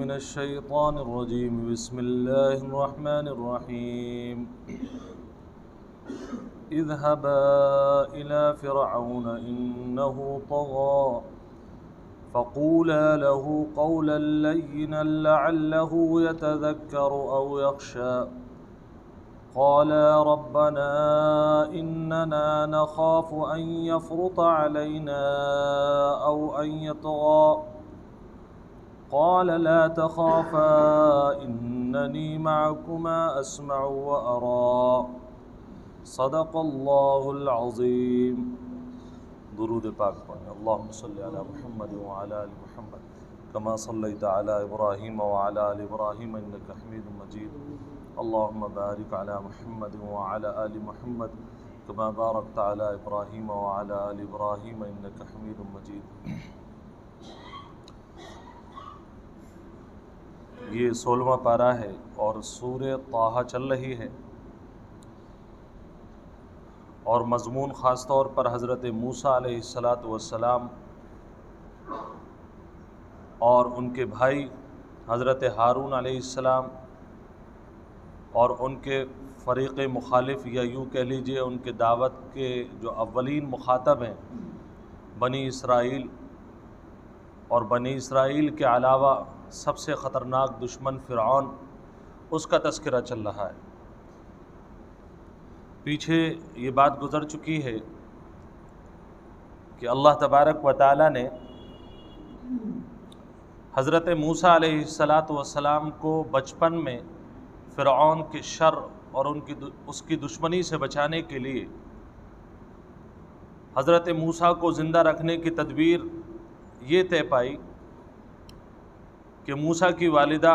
मिनश्शैतानिर्रजीम बिस्मिल्लाहिर्रहमानिर्रहीम इज़हबा इला फ़िरऔन इन्नहु तग़ा फ़क़ूला लहू क़ौलन लय्यिनन लअल्लहु यतज़क्करु औ यख़शा क़ाला रब्बना इन्नना नख़ाफ़ु अन यफ़्रुत अलैना औ अन यतग़ा क़ाल ला तख़ाफ़ा इन्ननी मअकुमा अस्मअु व अरा सदक़ल्लाहुल अज़ीम। दुरूद पाक पढ़ें। अल्लाहुम्मा सल्लि अला मुहम्मद व अला आलि मुहम्मद कमा सल्लैता अला इब्राहीम व अला आलि इब्राहीम इन्नका हमीदुम मजीद। अल्लाहुम्मा बारिक अला मुहम्मद व अला आलि मुहम्मद कमा बारकता अला इब्राहीम व अला आलि इब्राहीम इन्नका हमीदुम मजीद। ये 16वां पारा है और सूरह ताहा चल रही है और मज़मून ख़ास तौर पर हज़रत मूसा अलैहिस्सलातु वस्सलाम और उनके भाई हज़रत हारून अलैहिस्सलाम और उनके फ़रीक़ मुखालिफ या यूँ कह लीजिए उनके दावत के जो अव्वलीन मुखातब हैं बनी इसराइल, और बनी इसराइल के अलावा सबसे ख़तरनाक दुश्मन फ़िरऔन, उसका तज़किरा चल रहा है। पीछे ये बात गुज़र चुकी है कि अल्लाह तबारक व तआला ने हज़रत मूसा अलैहिस्सलातु वस्सलाम को बचपन में फ़िरऔन के शर और उसकी दुश्मनी से बचाने के लिए हज़रत मूसा को ज़िंदा रखने की तदबीर ये तय पाई कि मूसा की वालिदा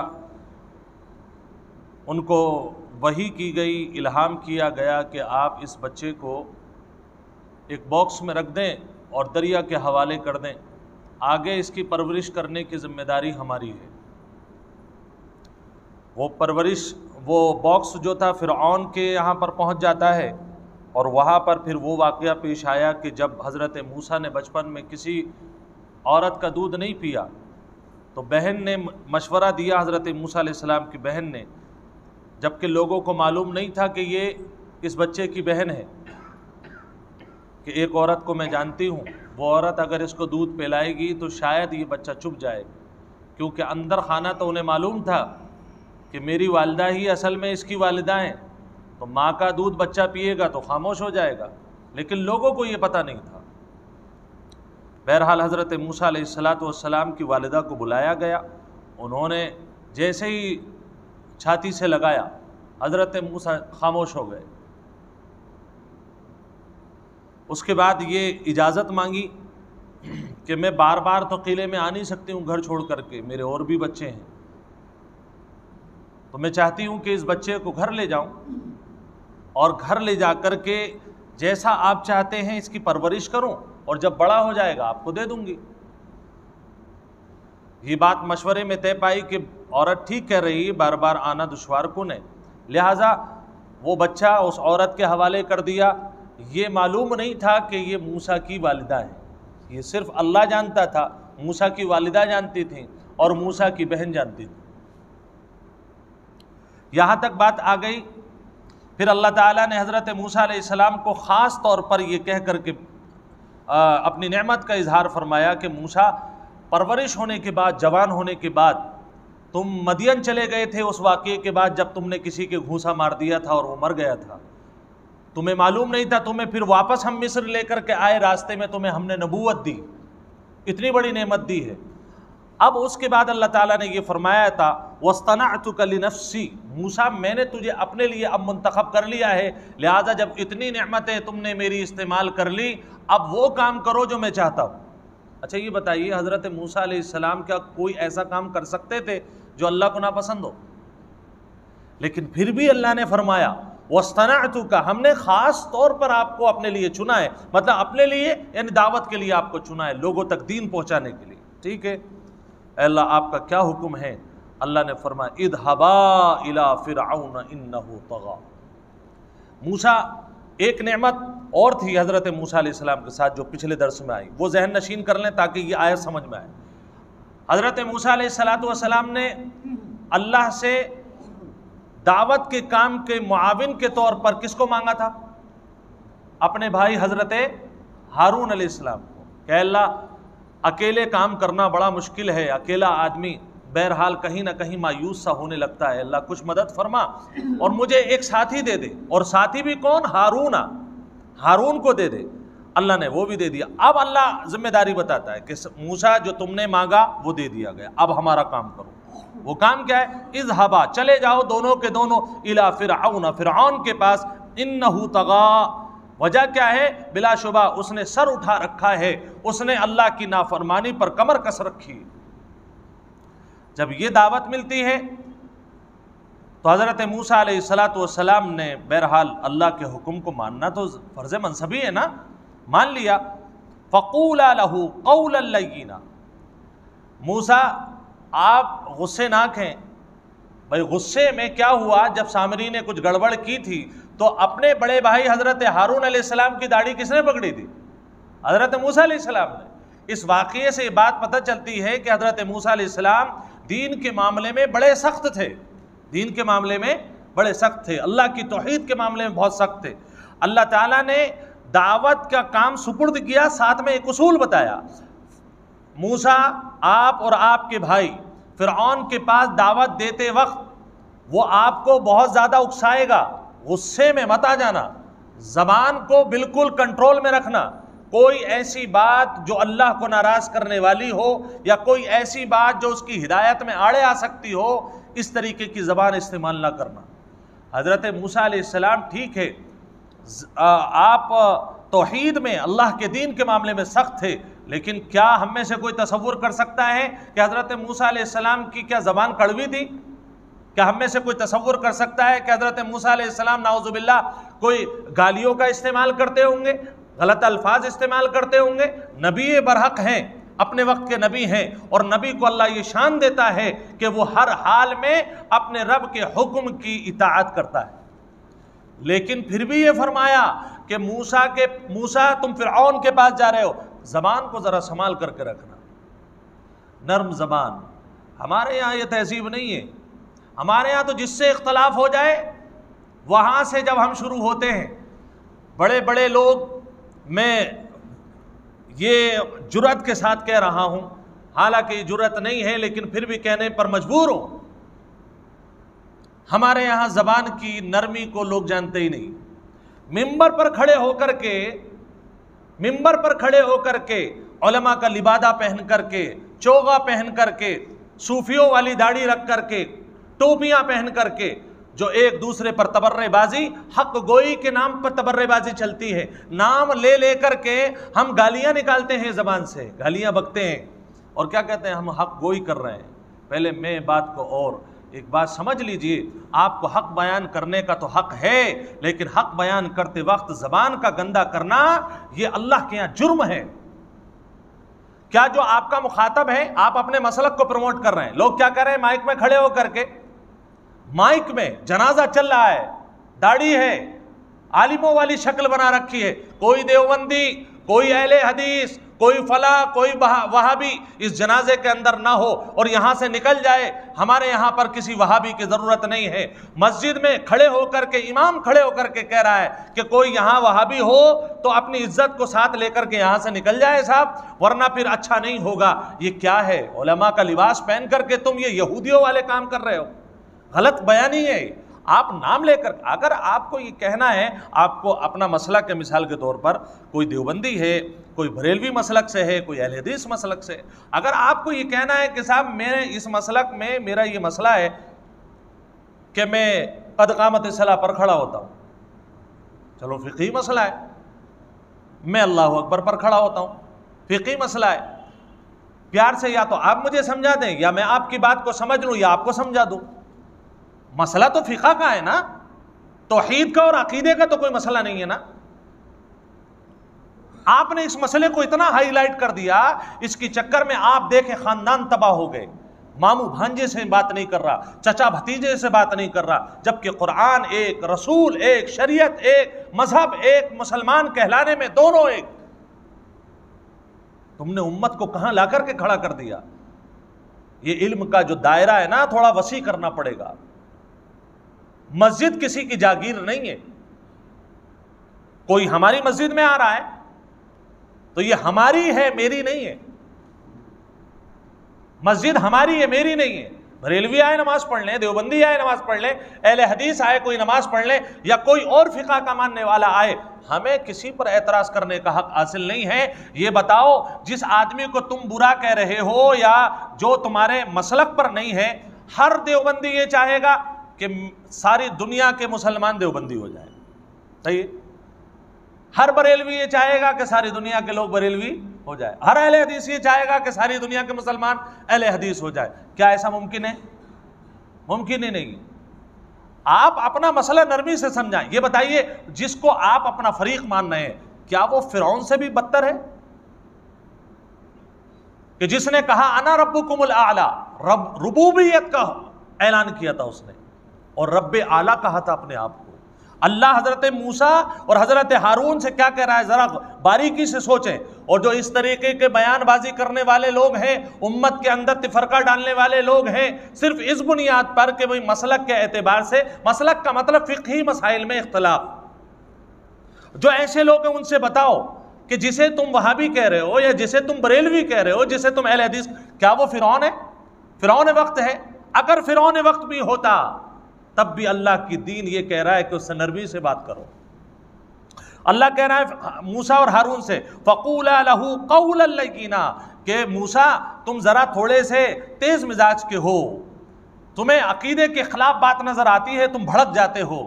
उनको वही की गई, इल्हाम किया गया कि आप इस बच्चे को एक बॉक्स में रख दें और दरिया के हवाले कर दें, आगे इसकी परवरिश करने की ज़िम्मेदारी हमारी है। वो बॉक्स जो था फ़िरऔन के यहाँ पर पहुँच जाता है और वहाँ पर फिर वो वाक़या पेश आया कि जब हज़रत मूसा ने बचपन में किसी औरत का दूध नहीं पिया तो बहन ने मशवरा दिया, हज़रत मूसा अलैहिस्सलाम की बहन ने, जबकि लोगों को मालूम नहीं था कि ये इस बच्चे की बहन है, कि एक औरत को मैं जानती हूँ, वो औरत अगर इसको दूध पिलाएगी तो शायद ये बच्चा चुप जाए, क्योंकि अंदर खाना तो उन्हें मालूम था कि मेरी वालिदा ही असल में इसकी वालिदा हैं, तो माँ का दूध बच्चा पिएगा तो खामोश हो जाएगा, लेकिन लोगों को ये पता नहीं था। बहरहाल हज़रत मूसा अलैहिस्सलातु वस्सलाम की वालिदा को बुलाया गया, उन्होंने जैसे ही छाती से लगाया हज़रत मूसा खामोश हो गए। उसके बाद ये इजाज़त मांगी कि मैं बार बार तो किले में आ नहीं सकती हूँ घर छोड़ करके, मेरे और भी बच्चे हैं, तो मैं चाहती हूँ कि इस बच्चे को घर ले जाऊँ और घर ले जा कर के जैसा आप चाहते हैं इसकी परवरिश करूँ और जब बड़ा हो जाएगा आपको दे दूँगी। ये बात मशवरे में तय पाई कि औरत ठीक कह रही है, बार बार आना दुश्वार कुन है, लिहाजा वो बच्चा उस औरत के हवाले कर दिया। ये मालूम नहीं था कि ये मूसा की वालिदा है, ये सिर्फ अल्लाह जानता था, मूसा की वालिदा जानती थी और मूसा की बहन जानती थी। यहाँ तक बात आ गई, फिर अल्लाह ताला ने हज़रत मूसा अलैहिस्सलाम को ख़ास तौर पर यह कह कर के अपनी नेमत का इजहार फरमाया कि मूसा, परवरिश होने के बाद, जवान होने के बाद, तुम मदियन चले गए थे उस वाक़ये के बाद जब तुमने किसी के घूंसा मार दिया था और वो मर गया था, तुम्हें मालूम नहीं था, तुम्हें फिर वापस हम मिस्र लेकर के आए, रास्ते में तुम्हें हमने नबूवत दी, इतनी बड़ी नेमत दी है। अब उसके बाद अल्लाह ताला ने ये फरमाया था, वस्तनअतुका लिनफ्सी, मूसा मैंने तुझे अपने लिए अब मुंतखब कर लिया है, लिहाजा जब इतनी नेमतें तुमने मेरी इस्तेमाल कर ली, अब वो काम करो जो मैं चाहता हूँ। अच्छा ये बताइए, हज़रत मूसा अलैहिस्सलाम क्या कोई ऐसा काम कर सकते थे जो अल्लाह को नापसंद हो? लेकिन फिर भी अल्लाह ने फरमाया वस्तनअतुका, हमने ख़ास तौर पर आपको अपने लिए चुना है, मतलब अपने लिए यानी दावत के लिए आपको चुना है, लोगों तक दीन पहुँचाने के लिए। ठीक है, अल्लाह आपका क्या हुक्म है? अल्लाह ने फरमाया इज़हबा इला फ़िरऔन इन्नहु तग़ा। मूसा, एक नेमत और थी हज़रत मूसा अलैहिस्सलाम के साथ जो पिछले दर्स में आई, वो जहन नशीन कर लें ताकि ये आयत समझ में आए। हज़रत मूसा अलैहिस्सलाम ने अल्लाह से दावत के काम के मुआविन के तौर पर किसको मांगा था? अपने भाई हज़रत हारून अलैहिस्सलाम को। कह अल्लाह अकेले काम करना बड़ा मुश्किल है, अकेला आदमी बहरहाल कहीं ना कहीं मायूस सा होने लगता है, अल्लाह कुछ मदद फरमा और मुझे एक साथी दे दे। और साथी भी कौन? हारून को दे दे। अल्लाह ने वो भी दे दिया। अब अल्लाह जिम्मेदारी बताता है कि मूसा जो तुमने मांगा वो दे दिया गया, अब हमारा काम करो। वो काम क्या है? इज़हबा, चले जाओ दोनों के दोनों, इला फ़िरऔन, फ़िरऔन के पास, इन्नहु तग़ा। वजह क्या है? बिलाशुबा उसने सर उठा रखा है, उसने अल्लाह की नाफरमानी पर कमर कस रखी। जब ये दावत मिलती है तो हज़रत मूसा अलैहिस्सलाम ने बहरहाल अल्लाह के हुक्म को मानना तो फ़र्ज़ मनसबी है ना, मान लिया। फ़क़ूला लहू क़ौलन लय्यिना, मूसा आप गुस्से ना खें। भाई गुस्से में क्या हुआ? जब सामरी ने कुछ गड़बड़ की थी तो अपने बड़े भाई हज़रत हारून अलैहिस्सलाम की दाढ़ी किसने पकड़ी थी? हज़रत मूसा अलैहिस्सलाम ने। इस वाक़ये से ये बात पता चलती है कि हज़रत मूसा अलैहिस्सलाम दीन के मामले में बड़े सख्त थे, दीन के मामले में बड़े सख्त थे, अल्लाह की तौहीद के मामले में बहुत सख्त थे। अल्लाह ताला ने दावत का काम सुपुर्द किया, साथ में एक उसूल बताया, मूसा आप और आपके भाई फ़िरऔन के पास दावत देते वक्त वो आपको बहुत ज़्यादा उकसाएगा, गुस्से में मत आ जाना, ज़बान को बिल्कुल कंट्रोल में रखना। कोई ऐसी बात जो अल्लाह को नाराज़ करने वाली हो या कोई ऐसी बात जो उसकी हिदायत में आड़े आ सकती हो, इस तरीके की ज़बान इस्तेमाल ना करना। हज़रत मूसा अलैहिस्सलाम ठीक है, आप तौहीद में अल्लाह के दीन के मामले में सख्त थे, लेकिन क्या हम में से कोई तसव्वुर कर सकता है कि हज़रत मूसा अलैहिस्सलाम की क्या ज़बान कड़वी थी? क्या हम में से कोई तसव्वुर कर सकता है कि हज़रत मूसा अलैहिस्सलाम नाउज़ुबिल्लाह कोई गालियों का इस्तेमाल करते होंगे, गलत अल्फाज इस्तेमाल करते होंगे? नबी बरहक हैं, अपने वक्त के नबी हैं, और नबी को अल्लाह ये शान देता है कि वो हर हाल में अपने रब के हुक्म की इताअत करता है। लेकिन फिर भी ये फरमाया कि मूसा तुम फ़िरऔन के पास जा रहे हो, ज़बान को ज़रा संभाल करके रखना, नर्म ज़बान। हमारे यहाँ ये तहजीब नहीं है। हमारे यहाँ तो जिससे इख्तलाफ हो जाए वहाँ से जब हम शुरू होते हैं, बड़े बड़े लोग, मैं ये जुर्रत के साथ कह रहा हूँ, हालांकि जुर्रत नहीं है लेकिन फिर भी कहने पर मजबूर हूँ, हमारे यहाँ ज़बान की नरमी को लोग जानते ही नहीं। मिंबर पर खड़े होकर के उलमा का लिबादा पहन करके, चोगा पहन करके, सूफियों वाली दाढ़ी रख करके, टोपियां पहन करके, जो एक दूसरे पर तबर्रेबाजी, हक गोई के नाम पर तबर्रेबाजी चलती है, नाम ले लेकर के हम गालियां निकालते हैं, ज़बान से गालियां बकते हैं और क्या कहते हैं, हम हक गोई कर रहे हैं। पहले मैं बात को और एक बात समझ लीजिए, आपको हक बयान करने का तो हक है, लेकिन हक बयान करते वक्त ज़बान का गंदा करना ये अल्लाह के यहाँ जुर्म है। क्या जो आपका मुखातब है, आप अपने मसलक को प्रमोट कर रहे हैं, लोग क्या कर रहे हैं, माइक में खड़े होकर के, माइक में जनाजा चल रहा है, दाढ़ी है, आलिमों वाली शक्ल बना रखी है, कोई देवबंदी, कोई अहले हदीस, कोई फला, कोई वहाबी इस जनाजे के अंदर ना हो और यहाँ से निकल जाए। हमारे यहाँ पर किसी वहाबी की ज़रूरत नहीं है। मस्जिद में खड़े होकर के इमाम खड़े होकर के कह रहा है कि कोई यहाँ वहाबी हो तो अपनी इज्जत को साथ लेकर के यहाँ से निकल जाए साहब, वरना फिर अच्छा नहीं होगा। ये क्या है? उलमा का लिबास पहन करके तुम ये यहूदियों वाले काम कर रहे हो, गलत बयानी है। आप नाम लेकर, अगर आपको ये कहना है, आपको अपना मसलक के मिसाल के तौर पर कोई देवबंदी है, कोई बरेलवी मसलक से है, कोई अहले हदीस मसलक से, अगर आपको ये कहना है कि साहब मेरे इस मसलक में मेरा ये मसला है कि मैं कद कामत सलाह पर खड़ा होता हूँ, चलो फ़िक़ही मसला है, मैं अल्लाहु अकबर पर खड़ा होता हूँ, फ़िक़ही मसला है, प्यार से या तो आप मुझे समझा दें या मैं आपकी बात को समझ लूँ या आपको समझा दूँ। मसला तो फ़िक़ा का है ना, तौहीद का और अकीदे का तो कोई मसला नहीं है ना। आपने इस मसले को इतना हाईलाइट कर दिया, इसके चक्कर में आप देखें खानदान तबाह हो गए। मामू भांजे से बात नहीं कर रहा, चचा भतीजे से बात नहीं कर रहा, जबकि कुरान एक, रसूल एक, शरीयत एक, मजहब एक, मुसलमान कहलाने में दोनों एक। तुमने उम्मत को कहां ला करके खड़ा कर दिया। ये इल्म का जो दायरा है ना थोड़ा वसी करना पड़ेगा। मस्जिद किसी की जागीर नहीं है। कोई हमारी मस्जिद में आ रहा है तो ये हमारी है, मेरी नहीं है। मस्जिद हमारी है, मेरी नहीं है। बरेलवी आए नमाज पढ़ लें, देवबंदी आए नमाज पढ़ लें, अहले हदीस आए कोई नमाज पढ़ लें, या कोई और फिका का मानने वाला आए, हमें किसी पर एतराज करने का हक हासिल नहीं है। ये बताओ, जिस आदमी को तुम बुरा कह रहे हो या जो तुम्हारे मसलक पर नहीं है, हर देवबंदी ये चाहेगा कि सारी दुनिया के मुसलमान देवबंदी हो जाए, सही है? हर बरेलवी ये चाहेगा कि सारी दुनिया के लोग बरेलवी हो जाए। हर अहले हदीस ये चाहेगा कि सारी दुनिया के मुसलमान अहले हदीस हो जाए। क्या ऐसा मुमकिन है? मुमकिन ही नहीं। आप अपना मसला नरमी से समझाएं। ये बताइए, जिसको आप अपना फरीक मान रहे हैं, क्या वो फिरौन से भी बदतर है? कि जिसने कहा अना रब्बुकुमुल आला, रब रुबूबियत का ऐलान किया था उसने, और रब्बे आला कहा था अपने आप को। अल्लाह हजरत मूसा और हजरत हारून से क्या कह रहा है, जरा बारीकी से सोचें। और जो इस तरीके के बयानबाजी करने वाले लोग हैं, उम्मत के अंदर तिफरका डालने वाले लोग हैं, सिर्फ इस बुनियाद पर कि भाई मसलक के एतबार से, मसलक का मतलब फिक़ही मसाइल में इख्तलाफ, जो ऐसे लोग हैं उनसे बताओ कि जिसे तुम वहाबी कह रहे हो या जिसे तुम बरेलवी कह रहे हो, जिसे तुम अहले हदीस, क्या वो फिरौन है? फिरौन वक्त है? अगर फिरौन वक्त भी होता तब भी अल्लाह की दीन ये कह रहा है कि उससे नरमी से बात करो। अल्लाह कह रहा है मूसा और हारून से, फ़क़ूला लहू क़ौलन लय्यिना, कि मूसा तुम ज़रा थोड़े से तेज़ मिजाज के हो, तुम्हें अकीदे के खिलाफ बात नज़र आती है, तुम भड़क जाते हो।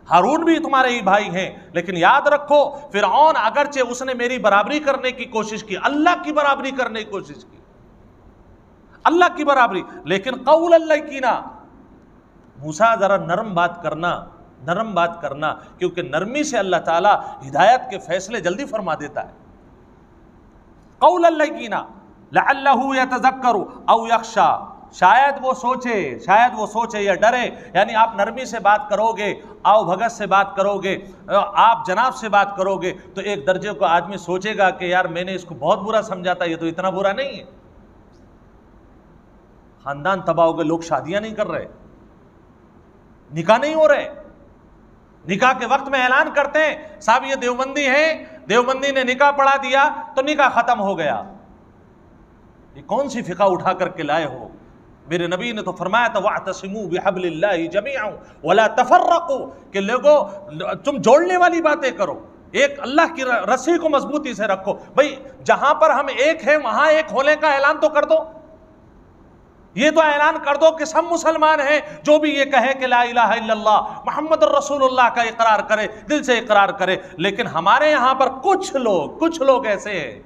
हारून भी तुम्हारे ही भाई हैं, लेकिन याद रखो फिरौन अगरचे उसने मेरी बराबरी करने की कोशिश की, अल्लाह की बराबरी करने की कोशिश की, अल्लाह की बराबरी, लेकिन क़ौलन लय्यिना, मूसा जरा नरम बात करना, नरम बात करना, क्योंकि नरमी से अल्लाह ताला हिदायत के फैसले जल्दी फरमा देता है। क़ौलन लय्यिना लअल्लहु यतज़क्करु औ यख्शा, शायद वो सोचे, शायद वो सोचे या डरे। यानी आप नरमी से बात करोगे, आओ भगत से बात करोगे, आप जनाब से बात करोगे, तो एक दर्जे को आदमी सोचेगा कि यार मैंने इसको बहुत बुरा समझा था, ये तो इतना बुरा नहीं है। खानदान तबाह हो गए, लोग शादियां नहीं कर रहे, निकाह नहीं हो रहे, निकाह के वक्त में ऐलान करते हैं साहब ये देवबंदी है, देवबंदी ने निकाह पढ़ा दिया तो निकाह खत्म हो गया। ये कौन सी फिका उठा करके लाए हो? मेरे नबी ने तो फरमाया था वअतसिमू बिहब्लिल्लाहि जमीअन वला तफर्रकू, कि लोगों तुम जोड़ने वाली बातें करो, एक अल्लाह की रस्सी को मजबूती से रखो। भाई जहां पर हम एक हैं वहां एक होने का ऐलान तो कर दो, ये तो ऐलान कर दो कि सब मुसलमान हैं, जो भी ये कहे कि ला इलाहा इल्लल्लाह मुहम्मदुर रसूलुल्लाह का इकरार करे, दिल से इकरार करे। लेकिन हमारे यहां पर कुछ लोग ऐसे हैं,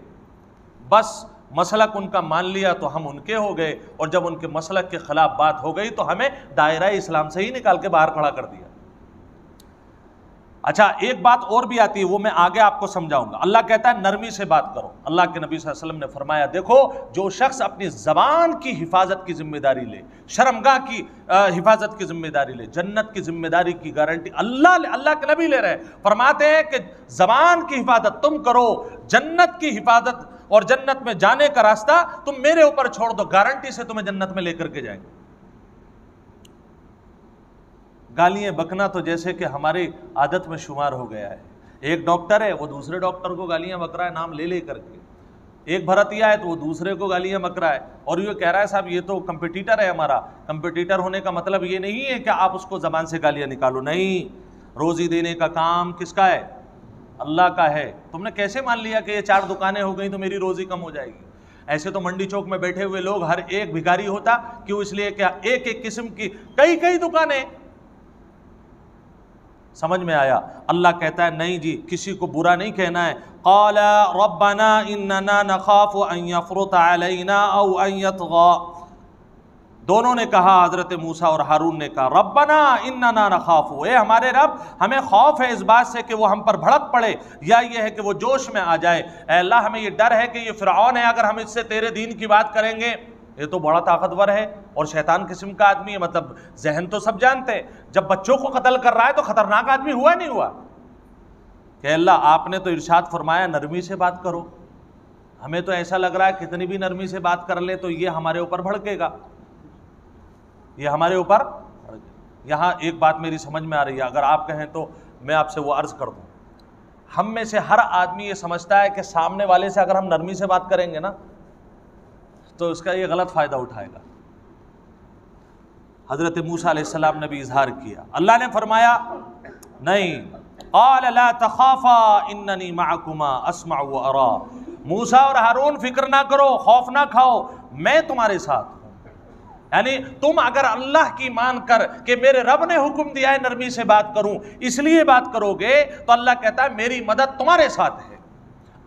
बस मसलक उनका मान लिया तो हम उनके हो गए, और जब उनके मसलक के खिलाफ बात हो गई तो हमें दायरा इस्लाम से ही निकाल के बाहर खड़ा कर दिया। अच्छा, एक बात और भी आती है, वो मैं आगे आपको समझाऊंगा। अल्लाह कहता है नरमी से बात करो। अल्लाह के नबी सल्लल्लाहु अलैहि वसल्लम ने फरमाया, देखो जो शख्स अपनी ज़बान की हिफाजत की जिम्मेदारी ले, शर्मगाह की हिफाजत की जिम्मेदारी ले, जन्नत की जिम्मेदारी की गारंटी अल्लाह के नबी ले रहे हैं। फरमाते हैं कि ज़बान की हिफाजत तुम करो, जन्नत की हिफाजत और जन्नत में जाने का रास्ता तुम मेरे ऊपर छोड़ दो, गारंटी से तुम्हें जन्नत में लेकर के जाएंगे। गालियाँ बकना तो जैसे कि हमारी आदत में शुमार हो गया है। एक डॉक्टर है, वो दूसरे डॉक्टर को गालियाँ बक रहा है नाम ले करके। एक भरतिया है तो वो दूसरे को गालियाँ बक रहा है, और ये कह रहा है साहब ये तो कंपटीटर है हमारा। कंपटीटर होने का मतलब ये नहीं है कि आप उसको ज़बान से गालियाँ निकालो, नहीं। रोज़ी देने का काम किसका है? अल्लाह का है। तुमने कैसे मान लिया कि ये 4 दुकानें हो गई तो मेरी रोज़ी कम हो जाएगी? ऐसे तो मंडी चौक में बैठे हुए लोग हर एक भिखारी होता, क्यों? इसलिए क्या एक एक किस्म की कई दुकानें। समझ में आया? अल्लाह कहता है नहीं जी, किसी को बुरा नहीं कहना है। क़ाला रब्बना इन्नना नख़ाफ़ु अन यफ़्रुत अलैना औ अन यतग़ा, दोनों ने कहा, हज़रत मूसा और हारून ने कहा रब्बना इन्नना नख़ाफ़ु, ए हमारे रब हमें खौफ है इस बात से कि वो हम पर भड़क पड़े, या ये है कि वो जोश में आ जाए। अल्लाह हमें ये डर है कि ये फ़िरऔन है, अगर हम इससे तेरे दीन की बात करेंगे, ये तो बड़ा ताकतवर है और शैतान किस्म का आदमी है, मतलब जहन तो सब जानते हैं। जब बच्चों को कत्ल कर रहा है तो खतरनाक आदमी हुआ नहीं हुआ? कि अल्लाह आपने तो इरशाद फरमाया नरमी से बात करो, हमें तो ऐसा लग रहा है कितनी भी नरमी से बात कर ले तो ये हमारे ऊपर भड़केगा। ये हमारे ऊपर। यहाँ एक बात मेरी समझ में आ रही है, अगर आप कहें तो मैं आपसे वो अर्ज़ कर दूँ, हम में से हर आदमी ये समझता है कि सामने वाले से अगर हम नरमी से बात करेंगे ना तो उसका ये गलत फ़ायदा उठाएगा। हज़रत मूसा अलैहिस्सलाम ने भी इजहार किया, अल्लाह ने फरमाया नहीं, क़ाल ला तख़ाफ़ा इन्ननी मअकुमा अस्मअु व अरा, मूसा और हारून फिक्र ना करो, खौफ ना खाओ, मैं तुम्हारे साथ हूँ। यानी तुम अगर अल्लाह की मान कर कि मेरे रब ने हुक्म दिया है नरमी से बात करूं इसलिए बात करोगे तो अल्लाह कहता है मेरी मदद तुम्हारे साथ है।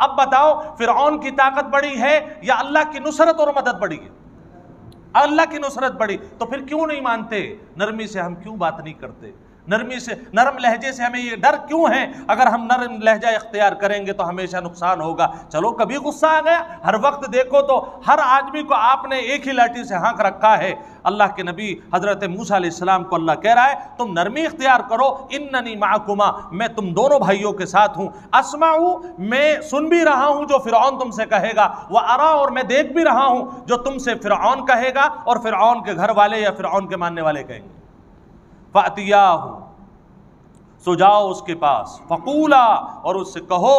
अब बताओ फिरऔन की ताकत बड़ी है या अल्लाह की नुसरत और मदद बड़ी है? अल्लाह की नुसरत बड़ी, तो फिर क्यों नहीं मानते? नरमी से हम क्यों बात नहीं करते? नरमी से, नरम लहजे से हमें ये डर क्यों है? अगर हम नरम लहजा इख्तियार करेंगे तो हमेशा नुकसान होगा। चलो कभी गुस्सा आ गया, हर वक्त देखो तो हर आदमी को आपने एक ही लाठी से हाँक रखा है। अल्लाह के नबी हज़रत मूसा अलैहिस्सलाम को अल्लाह कह रहा है तुम नरमी इख्तियार करो, इन्ननी माकुमा, मैं तुम दोनों भाइयों के साथ हूँ, अस्माऊ, मैं सुन भी रहा हूँ जो फिरऔन तुमसे कहेगा, व अरा, और मैं देख भी रहा हूँ जो तुमसे फिरऔन कहेगा और फिरऔन के घर वाले या फिरऔन के मानने वाले कहेंगे। फ़अतियाहु, सो जाओ उसके पास, फ़क़ूला, और उससे कहो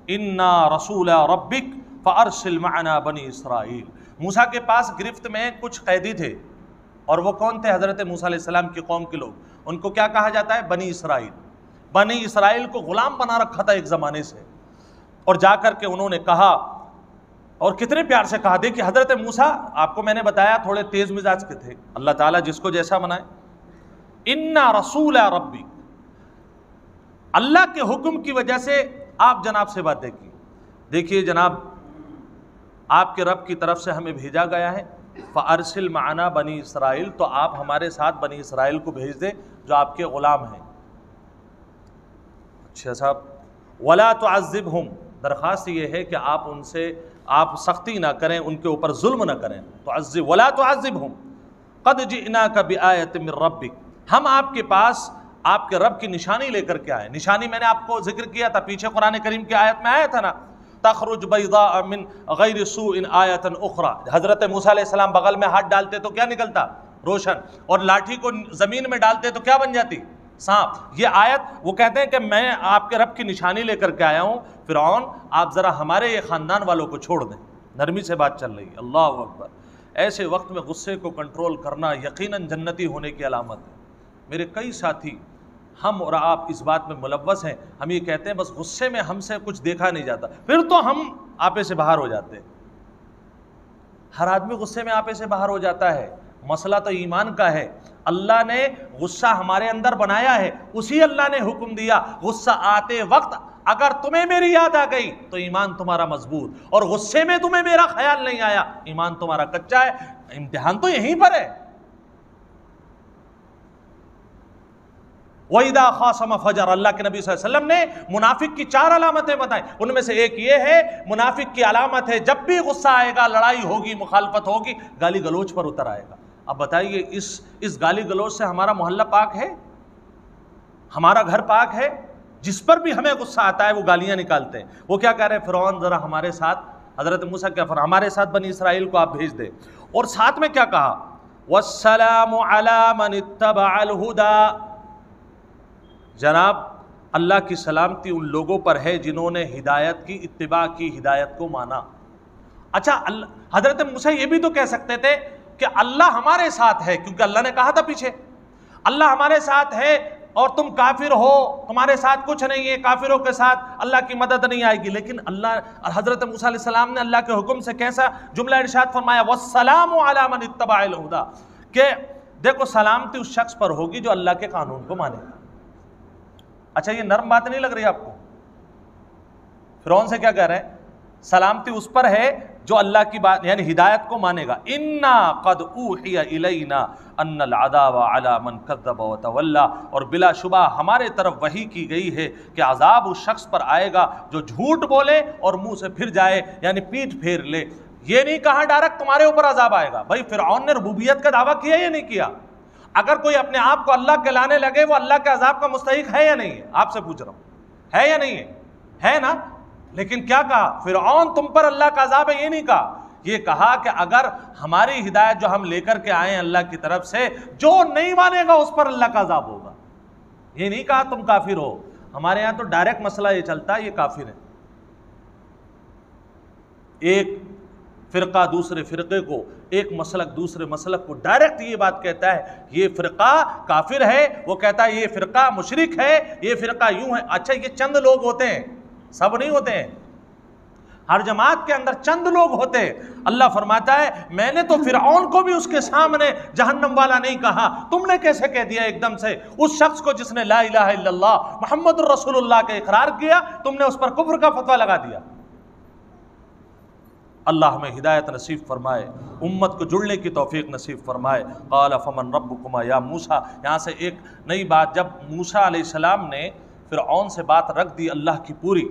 इन्ना रसूला रब्बिक फ़अरसिल मअना बनी इसराइल। मूसा के पास गिरफ्त में कुछ कैदी थे, और वो कौन थे? हज़रत मूसा अलैहिस्सलाम की कौम के लोग। उनको क्या कहा जाता है? बनी इसराइल। बनी इसराइल को ग़ुलाम बना रखा था एक ज़माने से, और जाकर के उन्होंने कहा, और कितने प्यार से कहा। देखिए हज़रत मूसा, आपको मैंने बताया थोड़े तेज़ मिजाज के थे, अल्लाह ताला जिसको जैसा बनाए। इन्ना रसूला रब्बिक, अल्लाह के हुक्म की वजह से आप जनाब से बातें की। देखिए जनाब, आपके रब की तरफ से हमें भेजा गया है, फ़अरसिल मअना बनी इसराइल, तो आप हमारे साथ बनी इसराइल को भेज दें जो आपके ग़ुलाम हैं। अच्छा साहब, वला तुअज़्ज़िबहुम, दरख्वास्त ये है कि आप उनसे आप सख्ती ना करें, उनके ऊपर जुल्म ना करें। तुअज़्ज़िब, वला तुअज़्ज़िबहुम क़द जिअनाका बिआयतिन मिन रब्बिक, हम आपके पास आपके रब की निशानी लेकर के आए। निशानी मैंने आपको जिक्र किया था, पीछे कुरान करीम की आयत में आया था ना, तखरुज बैदा मिन गैर सूइन आयतन उखरा। हज़रत मूसा अलैहिस्सलाम बगल में हाथ डालते तो क्या निकलता? रोशन। और लाठी को ज़मीन में डालते तो क्या बन जाती? सांप। ये आयत वो कहते हैं कि मैं आपके रब की निशानी लेकर के आया हूँ, फिरौन आप ज़रा हमारे ये ख़ानदान वालों को छोड़ दें। नरमी से बात चल रही है। अल्लाह अकबर। ऐसे वक्त में गुस्से को कंट्रोल करना यकीनन जन्नती होने की अलामत है। मेरे कई साथी, हम और आप इस बात में मुलव्वस हैं, हम ये कहते हैं बस गुस्से में हमसे कुछ देखा नहीं जाता, फिर तो हम आपे से बाहर हो जाते हैं। हर आदमी गुस्से में आपे से बाहर हो जाता है। मसला तो ईमान का है। अल्लाह ने गुस्सा हमारे अंदर बनाया है, उसी अल्लाह ने हुक्म दिया गुस्सा आते वक्त अगर तुम्हें मेरी याद आ गई तो ईमान तुम्हारा मजबूत, और गुस्से में तुम्हें मेरा ख्याल नहीं आया, ईमान तुम्हारा कच्चा है। इम्तिहान तो यहीं पर है। वहीदा खासम फजर, अल्लाह के नबी सल्लल्लाहु अलैहि वसल्लम ने मुनाफिक की 4 अलामतें बताई, उनमें से एक ये है, मुनाफिक की अलामत है जब भी गुस्सा आएगा लड़ाई होगी, मुखालफत होगी, गाली गलोच पर उतर आएगा। अब बताइए इस गाली गलोच से हमारा मोहल्ला पाक है? हमारा घर पाक है? जिस पर भी हमें गुस्सा आता है वो गालियां निकालते हैं। वो क्या कह रहे हैं? फिरौन जरा हमारे साथ, हजरत मूसा क्या फरमा, हमारे साथ बनी इसराइल को आप भेज दे। और साथ में क्या कहा? वस्सलामु अला मन इत्तबअल हुदा, जनाब अल्लाह की सलामती उन लोगों पर है जिन्होंने हिदायत की इत्तिबा की, हिदायत को माना। अच्छा, हजरत मूसा ये भी तो कह सकते थे कि अल्लाह हमारे साथ है, क्योंकि अल्लाह ने कहा था पीछे अल्लाह हमारे साथ है और तुम काफिर हो, तुम्हारे साथ कुछ नहीं है, काफिरों के साथ अल्लाह की मदद नहीं आएगी। लेकिन अल्लाह, हजरत मूसा अलैहिस्सलाम ने अल्लाह के हुक्म से कैसा जुमला इरशाद फरमाया, वस्सलामु अला मन इत्तबअल हुदा, कि देखो सलामती उस शख्स पर होगी जो अल्लाह के कानून को मानेगा। अच्छा, ये नर्म बात नहीं लग रही आपको? फिरौन से क्या कह रहे हैं? सलामती उस पर है जो अल्लाह की बात यानी हिदायत को मानेगा। इन्ना कद ऊहिया इलैना अन्नल अज़ाब अला मन कज़्ज़ब व तवल्ला, और बिलाशुबा हमारे तरफ वही की गई है कि अजाब उस शख्स पर आएगा जो झूठ बोले और मुंह से फिर जाए, यानी पीठ फेर ले। ये नहीं कहा डायरेक्ट तुम्हारे ऊपर अजाब आएगा। भाई फिरौन ने रुबूबियत का दावा किया या नहीं किया? अगर कोई अपने आप को अल्लाह के लाने लगे, वो अल्लाह के अजाब का मुस्तहिक है या नहीं है? आपसे पूछ रहा हूं, है या नहीं है? है ना? लेकिन क्या कहा? फिरऔन तुम पर अल्लाह का अजाब है ये नहीं कहा, ये कहा कि अगर हमारी हिदायत जो हम लेकर के आए अल्लाह की तरफ से, जो नहीं मानेगा उस पर अल्लाह का अज़ाब होगा। ये नहीं कहा तुम काफिर हो। हमारे यहां तो डायरेक्ट मसला ये चलता है, ये काफिर है। एक फिरका दूसरे फिरके को, एक मसलक दूसरे मसलक को डायरेक्ट ये बात कहता है ये फिरका काफिर है, वो कहता है ये फिरका मुशरिक है, ये फिरका यूं है। अच्छा, ये चंद लोग होते हैं, सब नहीं होते हैं। हर जमात के अंदर चंद लोग होते हैं। अल्लाह फरमाता है मैंने तो फिरऔन को भी उसके सामने जहन्नम वाला नहीं कहा, तुमने कैसे कह दिया एकदम से? उस शख्स को जिसने ला इलाहा इल्लल्लाह मुहम्मदुर रसूलुल्लाह का इकरार किया, तुमने उस पर कुफ्र का फतवा लगा दिया। अल्लाह हमें हिदायत नसीब फरमाए, उम्मत को जुड़ने की तौफीक नसीब फरमाए। क़ाल फमन रब्बुकुमा या मूसा। यहाँ से एक नई बात, जब मूसा अलैहिस्सलाम ने फिरऔन से बात रख दी अल्लाह की पूरी,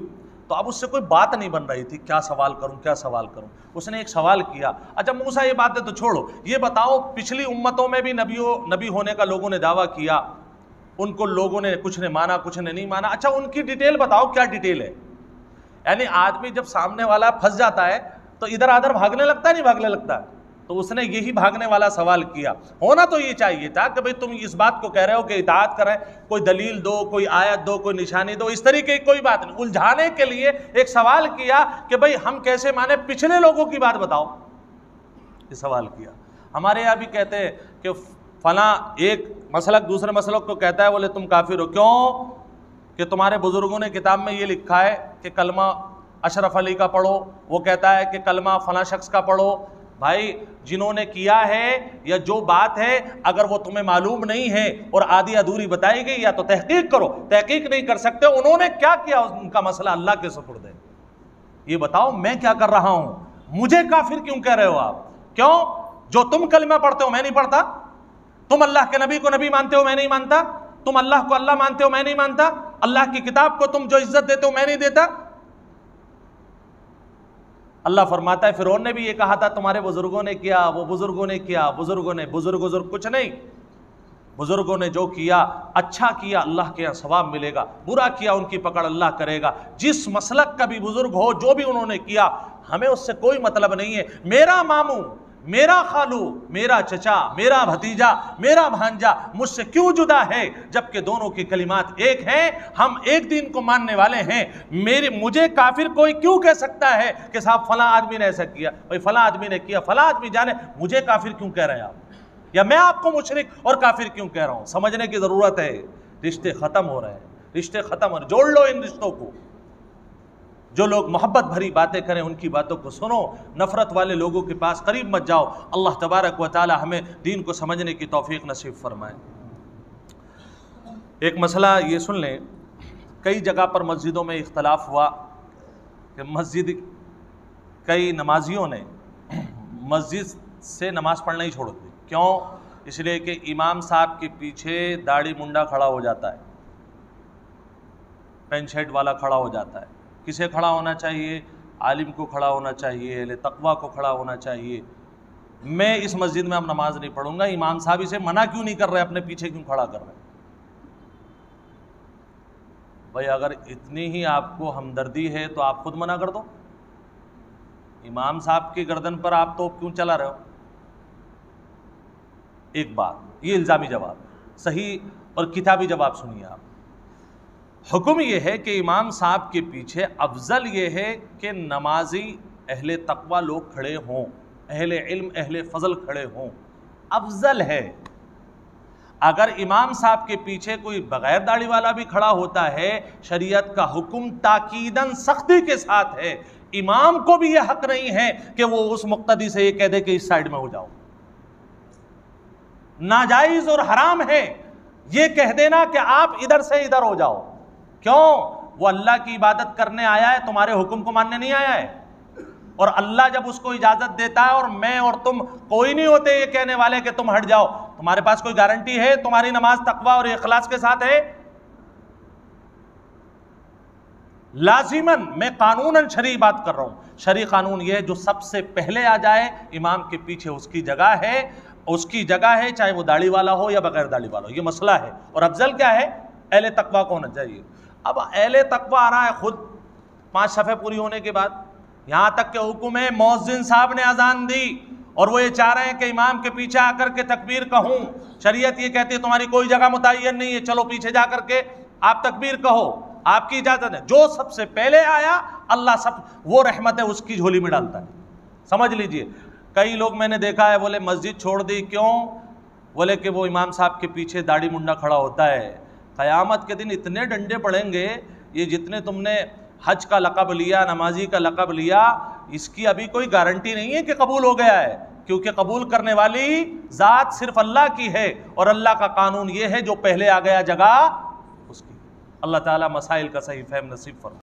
तो अब उससे कोई बात नहीं बन रही थी, क्या सवाल करूं क्या सवाल करूं। उसने एक सवाल किया, अच्छा मूसा ये बातें तो छोड़ो, ये बताओ पिछली उम्मतों में भी नबी होने का लोगों ने दावा किया, उनको लोगों ने कुछ ने माना कुछ ने नहीं माना, अच्छा उनकी डिटेल बताओ, क्या डिटेल है? यानी आदमी जब सामने वाला फंस जाता है तो इधर आधर भागने लगता है, नहीं भागने लगता? तो उसने यही भागने वाला सवाल किया। होना तो ये चाहिए था कि भाई तुम इस बात को कह रहे हो कि इताअत करें, कोई दलील दो, कोई आयत दो, कोई निशानी दो, इस तरीके की कोई बात नहीं। उलझाने के लिए एक सवाल किया कि भाई हम कैसे माने, पिछले लोगों की बात बताओ, ये सवाल किया। हमारे यहाँ भी कहते हैं कि फला एक मसलक दूसरे मसलक को कहता है, बोले तुम काफिर हो, क्यों? कि तुम्हारे बुजुर्गों ने किताब में ये लिखा है कि कलमा अशरफ अली का पढ़ो, वो कहता है कि कलमा फला शख्स का पढ़ो। भाई जिन्होंने किया है या जो बात है अगर वो तुम्हें मालूम नहीं है और आधी अधूरी बताई गई, या तो तहकीक करो, तहकीक नहीं कर सकते उन्होंने क्या किया, उनका मसला अल्लाह के सुपुर्द है। ये बताओ मैं क्या कर रहा हूं, मुझे काफिर क्यों कह रहे हो आप? क्यों? जो तुम कलमा पढ़ते हो मैं नहीं पढ़ता, तुम अल्लाह के नबी को नबी मानते हो मैं नहीं मानता, तुम अल्लाह को अल्लाह मानते हो मैं नहीं मानता, अल्लाह की किताब को तुम जो इज्जत देते हो मैं नहीं देता। अल्लाह फरमाता है फिरौन ने भी ये कहा था तुम्हारे बुजुर्गों ने किया, वो बुजुर्गों ने किया, बुजुर्ग कुछ नहीं, बुजुर्गों ने जो किया अच्छा किया अल्लाह के यहाँ सवाब मिलेगा, बुरा किया उनकी पकड़ अल्लाह करेगा। जिस मसलक का भी बुजुर्ग हो, जो भी उन्होंने किया, हमें उससे कोई मतलब नहीं है। मेरा मामू, मेरा खालू, मेरा चचा, मेरा भतीजा, मेरा भांजा मुझसे क्यों जुदा है, जबकि दोनों की कलिमात एक हैं, हम एक दिन को मानने वाले हैं। मुझे काफिर कोई क्यों कह सकता है कि साहब फला आदमी ने ऐसा किया, भाई फला आदमी ने किया, फला आदमी जाने, मुझे काफिर क्यों कह रहे हैं आप, या मैं आपको मुशरिक और काफिर क्यों कह रहा हूं? समझने की जरूरत है। रिश्ते खत्म हो रहे हैं, रिश्ते खत्म हो रहे, जोड़ लो इन रिश्तों को। जो लोग मोहब्बत भरी बातें करें उनकी बातों को सुनो, नफरत वाले लोगों के पास करीब मत जाओ। अल्लाह तबारक व तआला हमें दीन को समझने की तौफीक नसीब फरमाए। एक मसला ये सुन लें, कई जगह पर मस्जिदों में इख्तलाफ हुआ कि मस्जिद कई नमाजियों ने मस्जिद से नमाज़ पढ़ना ही छोड़ दी। क्यों? इसलिए कि इमाम साहब के पीछे दाढ़ी मुंडा खड़ा हो जाता है, पेंट शर्ट वाला खड़ा हो जाता है। किसे खड़ा होना चाहिए? आलिम को खड़ा होना चाहिए, अहले तक़वा को खड़ा होना चाहिए। मैं इस मस्जिद में अब नमाज नहीं पढ़ूंगा, इमाम साहब इसे मना क्यों नहीं कर रहे, अपने पीछे क्यों खड़ा कर रहे? भाई अगर इतनी ही आपको हमदर्दी है तो आप खुद मना कर दो। इमाम साहब की गर्दन पर आप तो क्यों चला रहे हो? एक बात, ये इल्ज़ामी जवाब, सही और किताबी जवाब सुनिए आप। हुक्म यह है कि इमाम साहब के पीछे अफजल ये है कि नमाजी अहले तक़वा लोग खड़े हों, अहले इल्म अहले फजल खड़े हों, अफजल है। अगर इमाम साहब के पीछे कोई बगैर दाढ़ी वाला भी खड़ा होता है, शरीयत का हुक्म ताकीदन सख्ती के साथ है, इमाम को भी यह हक नहीं है कि वो उस मुक्तदी से ये कह दे कि इस साइड में हो जाओ। नाजायज और हराम है ये कह देना कि आप इधर से इधर हो जाओ। क्यों? वो अल्लाह की इबादत करने आया है, तुम्हारे हुक्म को मानने नहीं आया है। और अल्लाह जब उसको इजाजत देता है, और मैं और तुम कोई नहीं होते ये कहने वाले कि तुम हट जाओ। तुम्हारे पास कोई गारंटी है तुम्हारी नमाज तकवा और इखलास के साथ है? लाजिमन मैं कानूनन शरई बात कर रहा हूं। शरई कानून यह है जो सबसे पहले आ जाए इमाम के पीछे उसकी जगह है, उसकी जगह है, चाहे वो दाढ़ी वाला हो या बगैर दाढ़ी वाला हो, ये मसला है। और अफजल क्या है? अहले तकवा को होना चाहिए। अब अहले तकवा आ रहा है खुद 5 सफ़े पूरी होने के बाद, यहाँ तक के हुक्म है मौज़िन साहब ने अजान दी और वो ये चाह रहे हैं कि इमाम के पीछे आकर के तकबीर कहूँ। शरीयत ये कहती है तुम्हारी कोई जगह मुतय्यन नहीं है, चलो पीछे जा करके आप तकबीर कहो, आपकी इजाज़त है। जो सबसे पहले आया अल्लाह सब वो रहमत है उसकी झोली में डालता है, समझ लीजिए। कई लोग मैंने देखा है बोले मस्जिद छोड़ दी, क्यों? बोले कि वो इमाम साहब के पीछे दाढ़ी मुंडा खड़ा होता है। क़यामत के दिन इतने डंडे पड़ेंगे, ये जितने तुमने हज का लक़ब लिया, नमाजी का लक़ब लिया, इसकी अभी कोई गारंटी नहीं है कि कबूल हो गया है, क्योंकि कबूल करने वाली ज़ात सिर्फ अल्लाह की है और अल्लाह का कानून ये है जो पहले आ गया जगह उसकी। अल्लाह ताला मसाइल का सही फहम नसीब फरमाए।